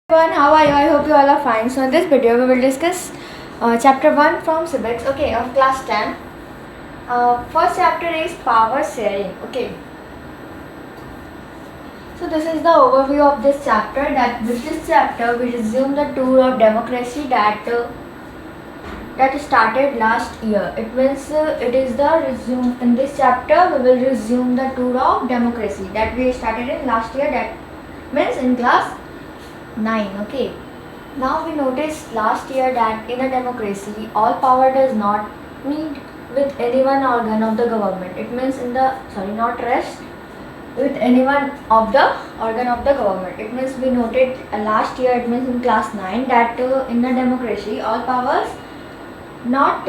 Everyone, how are you? I hope you all are fine. So in this video we will discuss chapter 1 from civics, okay, of class 10. First chapter is power sharing, okay. So this is the overview of this chapter. That with this chapter we resume the tour of democracy that started last year. It means it is the resume. In this chapter we will resume the tour of democracy that we started in last year. That means in class 9, okay. Now we noticed last year that in a democracy all power does not meet with any one organ of the government. It means not rest with any one of the organ of the government. It means we noted last year, it means in class 9, that in a democracy all powers not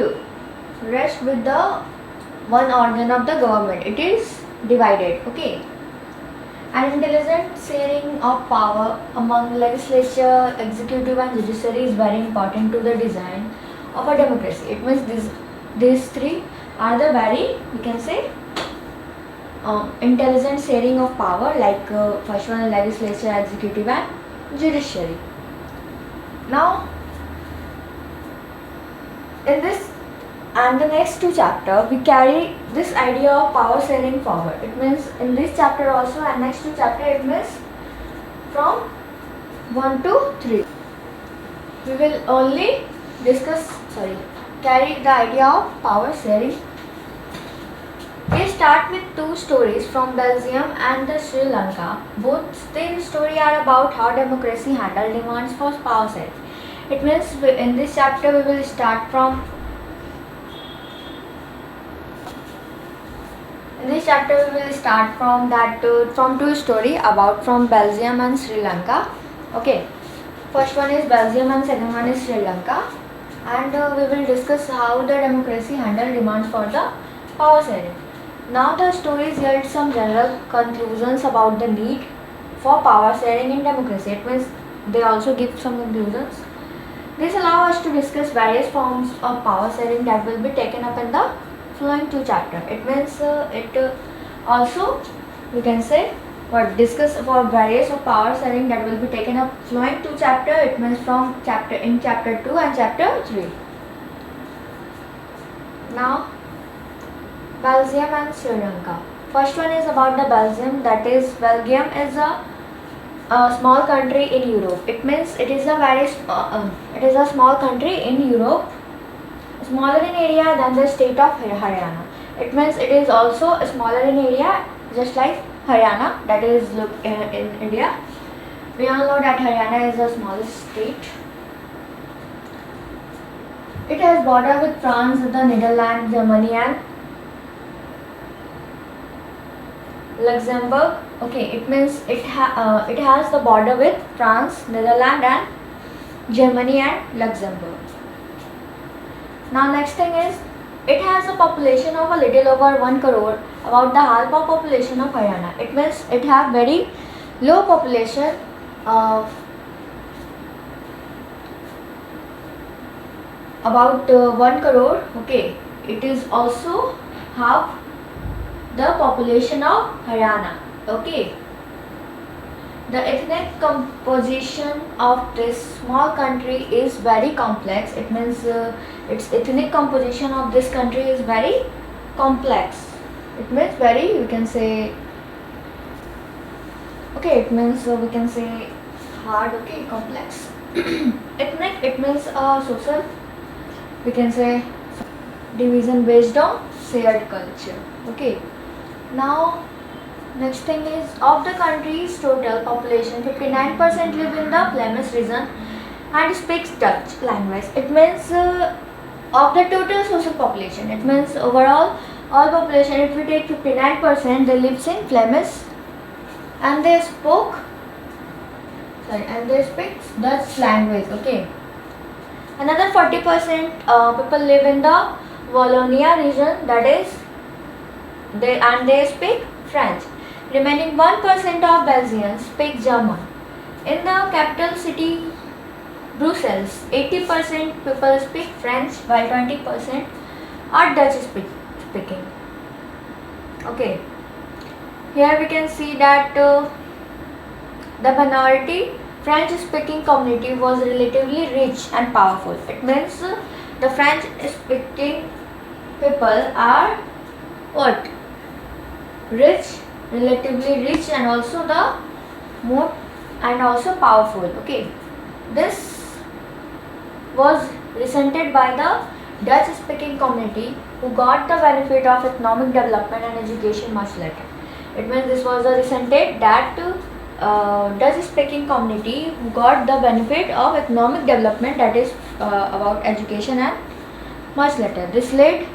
rest with the one organ of the government. It is divided, okay. An intelligent sharing of power among legislature, executive and judiciary is very important to the design of a democracy. It means these three are the very, we can say, intelligent sharing of power, like first one legislature, executive and judiciary. Now in this and the next two chapter we carry this idea of power sharing forward. It means in this chapter also and next two chapter, it means from 1 to 3 we will only carry the idea of power sharing. We start with two stories from Belgium and the Sri Lanka. Both these stories are about how democracy handle demands for power sharing. It means in this chapter we will start from from two story about from Belgium and Sri Lanka. Okay, first one is Belgium and second one is Sri Lanka, and we will discuss how the democracy handle demands for the power sharing. Now the stories yield some general conclusions about the need for power sharing in democracy. It means they also give some conclusions. This allows us to discuss various forms of power sharing that will be taken up in the flowing two chapter. It means also we can say discuss about various of power sharing that will be taken up flowing two chapter. It means from chapter 2 and chapter 3. Now Belgium and Sri Lanka. First one is about the Belgium. That is, Belgium is a small country in Europe. It means it is a small country in Europe, smaller in area than the state of Haryana. It means it is also smaller in area, just like Haryana, that is in India. We all know that Haryana is the smallest state. It has border with France, the Netherlands, Germany and Luxembourg. Okay, it means it has the border with France, Netherlands and Germany and Luxembourg. Now next thing is, it has a population of a little over 1 crore, about the half of population of Haryana. It means it have very low population of about 1 crore. Okay, it is also half the population of Haryana. Okay, the ethnic composition of this small country is very complex. It means its ethnic composition of this country is very complex. It means very, we can say, okay, it means we can say hard, okay, complex. Ethnic, it means social, we can say division based on shared culture. Okay, now next thing is, of the country's total population, 59% live in the Flemish region and speaks Dutch language. It means of the total social population, it means overall all population, if we take 59%, they lives in Flemish and they speak Dutch language. Okay, another 40% people live in the Wallonia region, that is they speak French. Remaining 1% of Belgians speak German. In the capital city Brussels, 80% people speak French while 20% are Dutch speaking. Okay, here we can see that the minority French-speaking community was relatively rich and powerful. It means the French-speaking people are what? Rich, relatively rich, and also the more and also powerful. Okay, this was resented by the Dutch-speaking community who got the benefit of economic development and education much later. It means this was a resented that Dutch-speaking community who got the benefit of economic development, that is about education, and much later. This led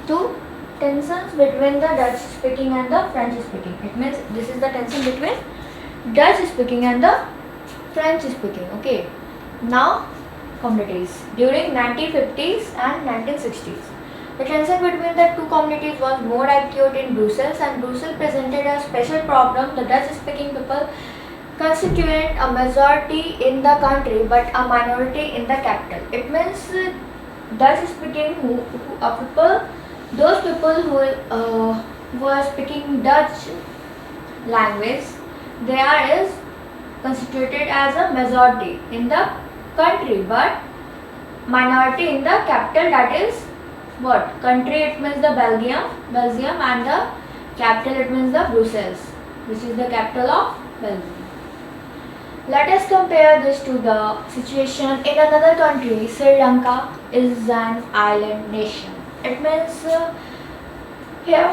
to tensions between the Dutch-speaking and the French-speaking. It means this is the tension between Dutch-speaking and the French-speaking. Okay. Now, communities during 1950s and 1960s. The tension between the two communities was more acute in Brussels, and Brussels presented a special problem. The Dutch-speaking people constituent a majority in the country but a minority in the capital. It means Dutch-speaking people, those people who are speaking Dutch language, they are constituted as a majority in the country but minority in the capital, that is what? Country, it means the Belgium, and the capital, it means the Brussels, which is the capital of Belgium. Let us compare this to the situation in another country. Sri Lanka is an island nation. It means here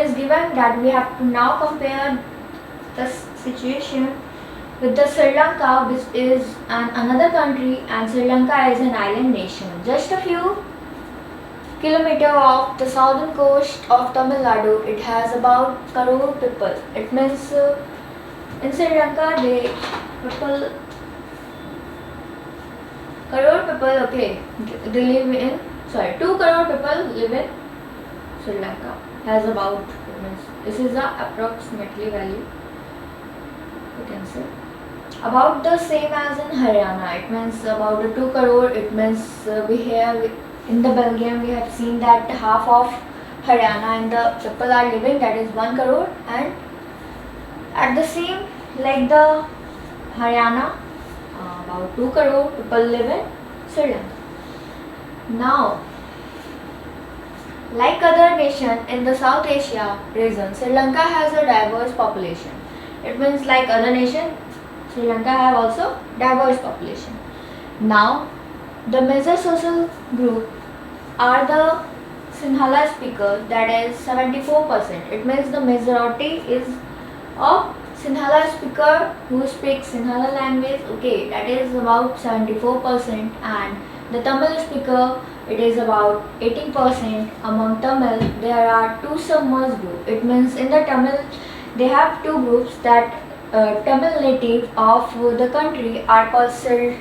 is given that we have to now compare the situation with the Sri Lanka, which is another country, and Sri Lanka is an island nation. Just a few kilometers off the southern coast of Tamil Nadu, it has about crore people. It means in Sri Lanka, crore people, okay, they live in, 2 crore people live in Sri Lanka. Has about, it means this is the approximately value, you can say. About the same as in Haryana. It means about the 2 crore. It means we have in the Belgium, we have seen that half of Haryana and the people are living, that is 1 crore, and at the same like the Haryana, about 2 crore people live in Sri Lanka. Now, like other nations in the South Asia region, Sri Lanka has a diverse population. It means like other nations, Sri Lanka have also diverse population. Now, the major social group are the Sinhala speakers, that is 74%. It means the majority is of Sinhala speaker who speak Sinhala language, okay, that is about 74%, and the Tamil speaker, it is about 18%. Among Tamil, there are two submerged groups. It means in the Tamil, they have two groups, that Tamil native of the country are called Sri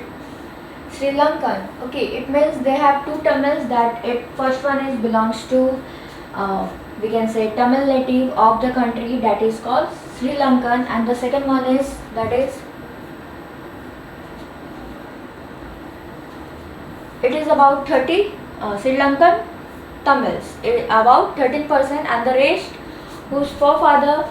Lankan. Okay, it means they have two Tamils, that first one is belongs to we can say Tamil native of the country, that is called Sri Lankan, and the second one is, that is, it is about 30 Sri Lankan Tamils, about 13%, and the rest whose forefather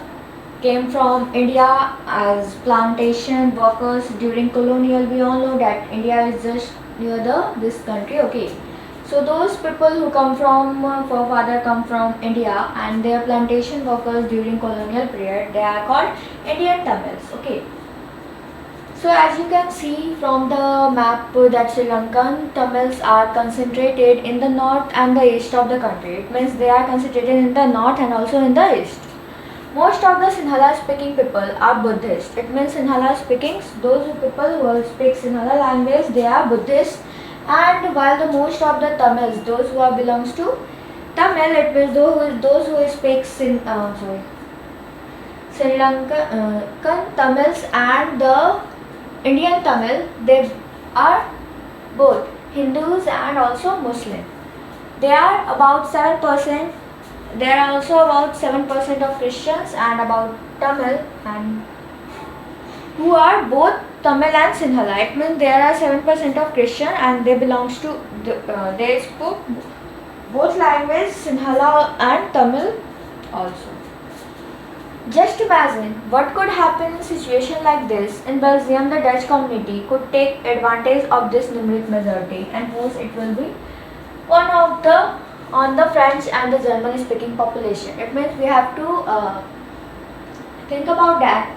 came from India as plantation workers during colonial. We all know that India is just near this country. Okay, so those people who come from forefather come from India and they are plantation workers during colonial period, they are called Indian Tamils. Okay, so as you can see from the map that Sri Lankan Tamils are concentrated in the north and the east of the country. It means they are concentrated in the north and also in the east. Most of the Sinhala speaking people are Buddhist. It means Sinhala speaking, those people who speak Sinhala language, they are Buddhist. And while the most of the Tamils, those who belongs to Tamil, it means those who speak Sri Lankan Tamils and the Indian Tamil, they are both Hindus and also Muslim. They are about 7%. There are also about 7% of Christians and about Tamil, and who are both Tamil and Sinhala. It means there are 7% of Christian and they belongs to they spoke both languages, Sinhala and Tamil also. Just imagine what could happen in a situation like this. In Belgium, the Dutch community could take advantage of this numeric majority, and hence it will be one of the on the French and the German speaking population. It means we have to think about that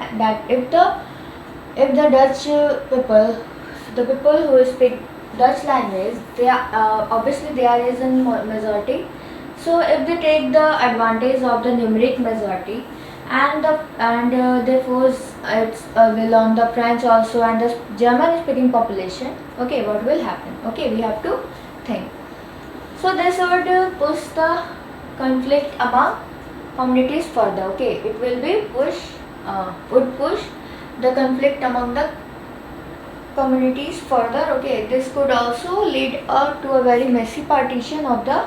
if the Dutch people, the people who speak Dutch language, they are obviously there is a majority. So if they take the advantage of the numeric majority and they force its will on the French also and the German speaking population, okay, what will happen? Okay, we have to think. So this would push the conflict among communities further. Okay, it will be would push the conflict among the communities further. Okay, this could also lead to a very messy partition of the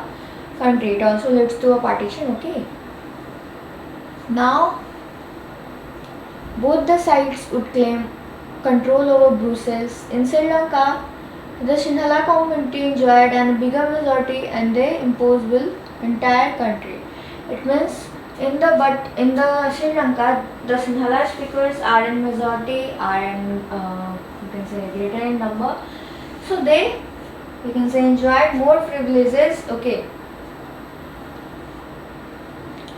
country. It also leads to a partition. Okay, now both the sides would claim control over Brussels. In Sri Lanka, the Sinhala community enjoyed a bigger majority and they imposed will entire country. It means in the Sri Lanka, the Sinhala speakers are in majority, are in you can say greater in number. So they, you can say, enjoyed more privileges. Okay,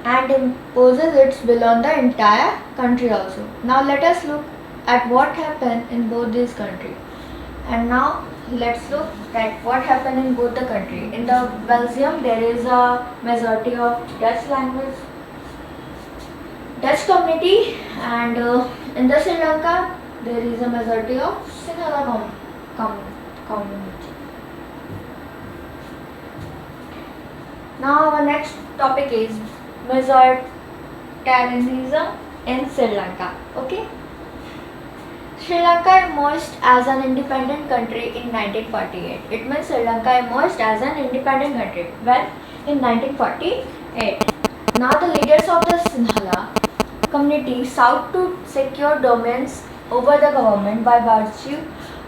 and imposes its will on the entire country also. Now let us look at what happened in both these countries. And now let's look at what happened in both the country. In the Belgium, there is a majority of Dutch language, Dutch community, and in the Sri Lanka, there is a majority of Sinhala community. Now our next topic is majoritarianism in Sri Lanka. Okay. Sri Lanka emerged as an independent country in 1948. It means Sri Lanka emerged as an independent country when in 1948. Now the leaders of the Sinhala community sought to secure domains over the government by virtue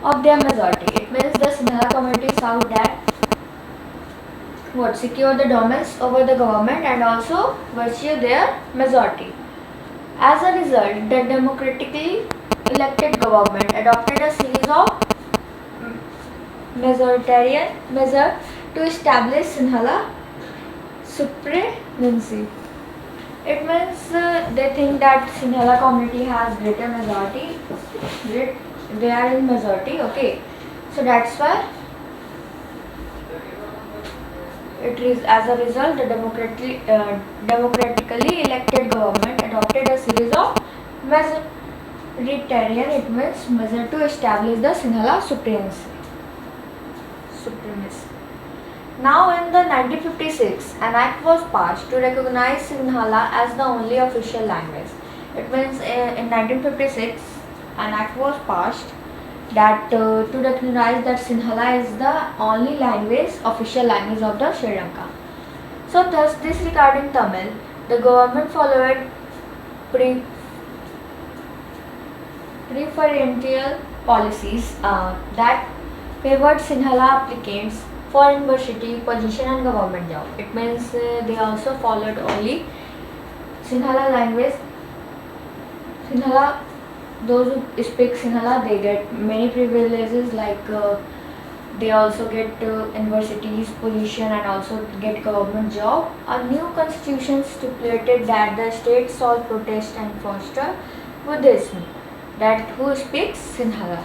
of their majority. It means the Sinhala community sought that secure the domains over the government and also virtue their majority. As a result, the democratically elected government adopted a series of majoritarian measures to establish Sinhala supremacy. It means they think that Sinhala community has greater majority, they are in majority. Okay, so that's why it is as a result the democratically elected government adopted a series of majoritarian, it means measure to establish the Sinhala supremacy. Now in the 1956, an act was passed to recognize Sinhala as the only official language. It means in 1956, an act was passed that to recognize that Sinhala is the only language, official language of the Sri Lanka. So thus disregarding Tamil, the government followed preferential policies that favored Sinhala applicants for university position and government job. It means they also followed only Sinhala language. Sinhala, those who speak Sinhala, they get many privileges like they also get universities position and also get government job. A new constitution stipulated that the state shall protest and foster Buddhism, that who speaks Sinhala.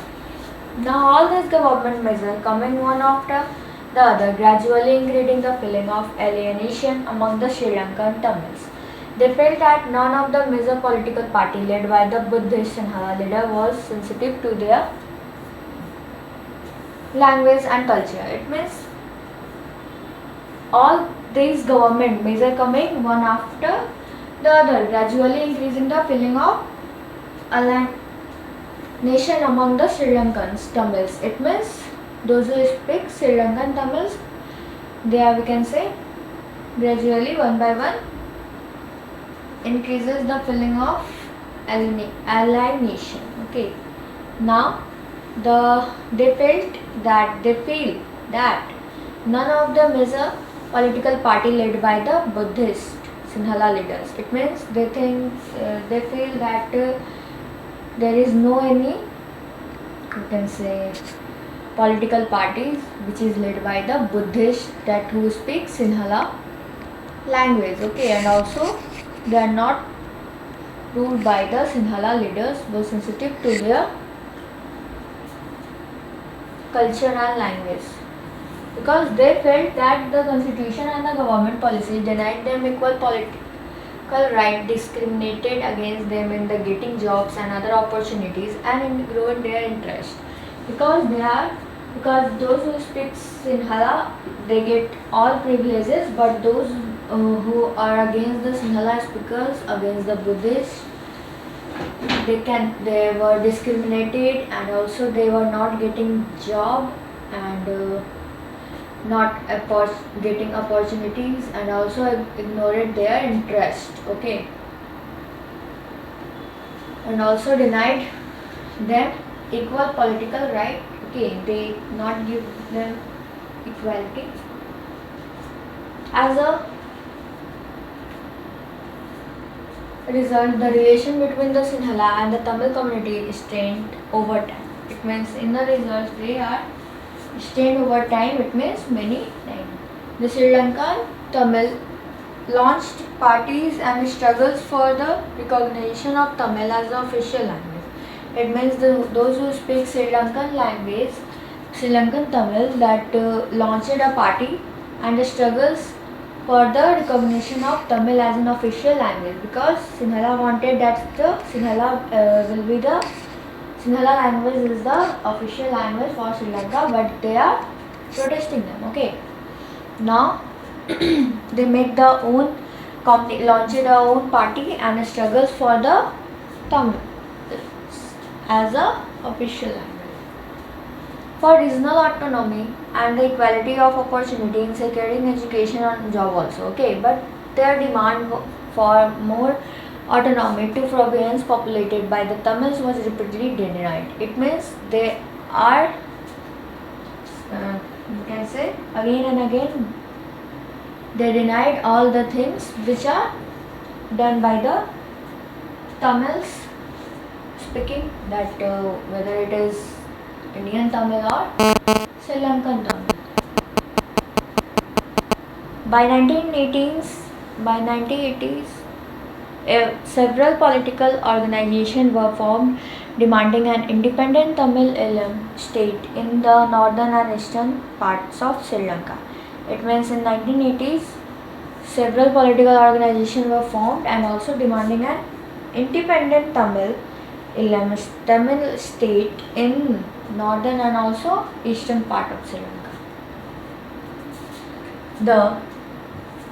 Now all these government measures coming one after the other, gradually increasing the feeling of alienation among the Sri Lankan Tamils. They felt that none of the major political party led by the Buddhist Sinhala leader was sensitive to their language and culture. It means all these government measures coming one after the other, gradually increasing the feeling of alienation among the Sri Lankans Tamils. It means those who speak Sri Lankan Tamils, they are, we can say, gradually one by one increases the feeling of alienation. Okay. Now they feel that none of the major political party led by the Buddhist Sinhala leaders. It means they think they feel that there is no any, you can say, political parties which is led by the Buddhist that who speak Sinhala language. Okay, and also they are not ruled by the Sinhala leaders were sensitive to their culture and language, because they felt that the constitution and the government policies denied them equal political right, discriminated against them in the getting jobs and other opportunities, and in growing their interest. Because those who speak Sinhala, they get all privileges, but those who are against the Sinhala speakers, against the Buddhists, they were discriminated, and also they were not getting job and not getting opportunities, and also ignored their interest. Okay, and also denied them equal political right. Okay, they not give them equality. As a result, the relation between the Sinhala and the Tamil community is strained over time. It means in the results they are strained over time. It means many times. The Sri Lankan Tamil launched parties and struggles for the recognition of Tamil as the official language. It means those who speak Sri Lankan language, Sri Lankan Tamil, that launched a party and the struggles for the recognition of Tamil as an official language, because Sinhala wanted that the Sinhala Sinhala language is the official language for Sri Lanka, but they are protesting them. Okay, now they make their own company, launched their own party and struggles for the Tamil as a official language. For regional autonomy and the equality of opportunity in securing education and job also. Okay, but their demand for more autonomy to province populated by the Tamils was repeatedly denied. It means they are, you can say, again and again, they denied all the things which are done by the Tamils speaking, that whether it is Indian Tamil or Sri Lankan Tamil. By 1980s, several political organizations were formed demanding an independent Tamil state in the northern and eastern parts of Sri Lanka. It means in 1980s, several political organizations were formed and also demanding an independent Tamil state in northern and also eastern part of Sri Lanka. The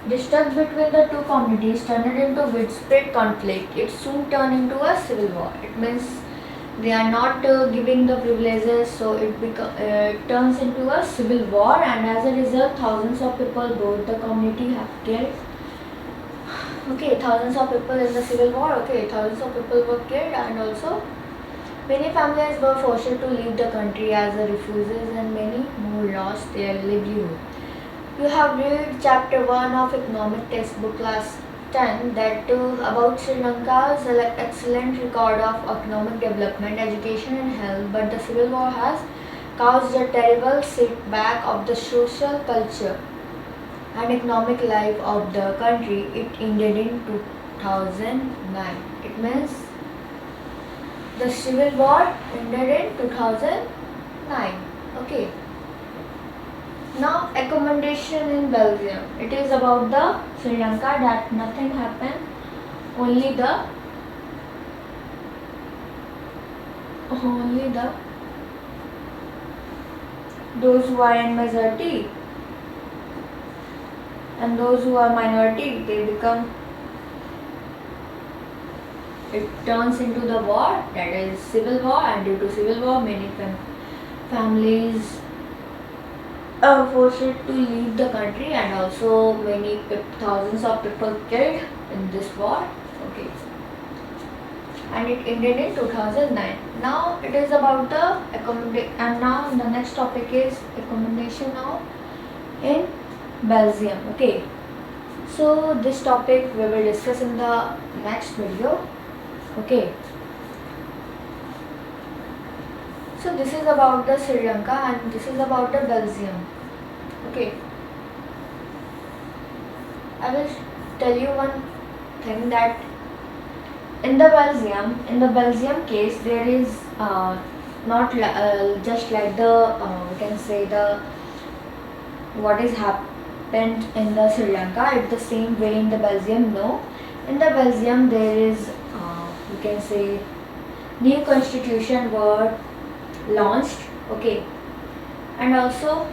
distrust between the two communities turned into widespread conflict. It soon turned into a civil war. It means they are not giving the privileges, so it turns into a civil war, and as a result, thousands of people, both the community have killed. Okay, thousands of people in the civil war. Okay, thousands of people were killed, and also many families were forced to leave the country as refugees, and many more lost their livelihood. You have read chapter 1 of economic textbook class 10 that about Sri Lanka's excellent record of economic development, education and health, but the civil war has caused a terrible setback of the social culture and economic life of the country. It ended in 2009. It means the civil war ended in 2009. Okay. Now, accommodation in Belgium. It is about the Sri Lanka that nothing happened. Only the those who are in majority and those who are minority, they become, it turns into the war, that is civil war, and due to civil war many families are forced to leave the country, and also many thousands of people killed in this war. Okay, and it ended in 2009. Now it is about the accommodation, and now the next topic is accommodation now in Belgium. Okay, So this topic we will discuss in the next video. Okay. So this is about the Sri Lanka and this is about the Belgium. Okay. I will tell you one thing that in the Belgium case, there is not just like the we can say the what is happened in the Sri Lanka. It's the same way in the Belgium. No, in the Belgium there is we can say new constitution were launched. Okay, and also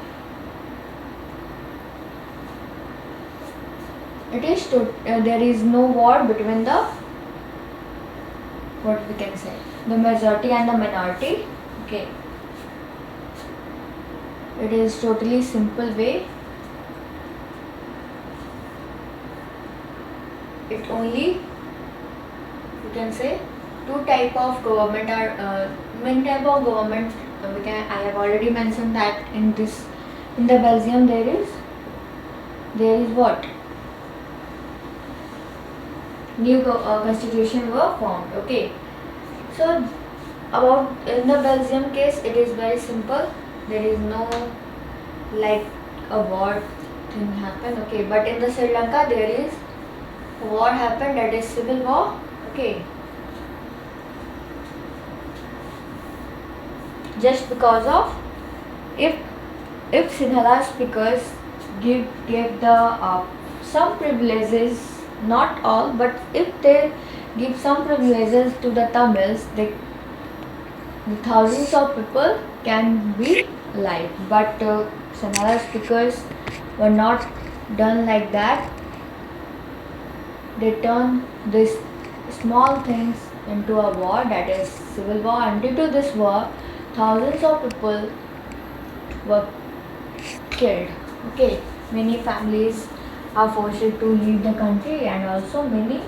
it is there is no war between the what we can say the majority and the minority. Okay, it is totally simple way. It only you can say two type of government are main type of government I have already mentioned that in the Belgium there is what new constitution were formed. Okay, so about in the Belgium case it is very simple. There is no like a war thing happen. Okay, but in the Sri Lanka there is a war happened, that is civil war. Okay, just because of if Sinhala speakers give the some privileges, not all, but if they give some privileges to the Tamils, the thousands of people can be alive. But Sinhala speakers were not done like that. They turn these small things into a war, that is civil war, and due to this war thousands of people were killed. Okay, many families are forced to leave the country and also many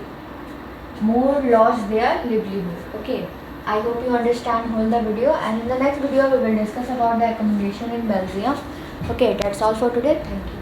more lost their livelihood. Okay, I hope you understand whole the video, and in the next video we will discuss about the accommodation in Belgium. Okay, that's all for today. Thank you.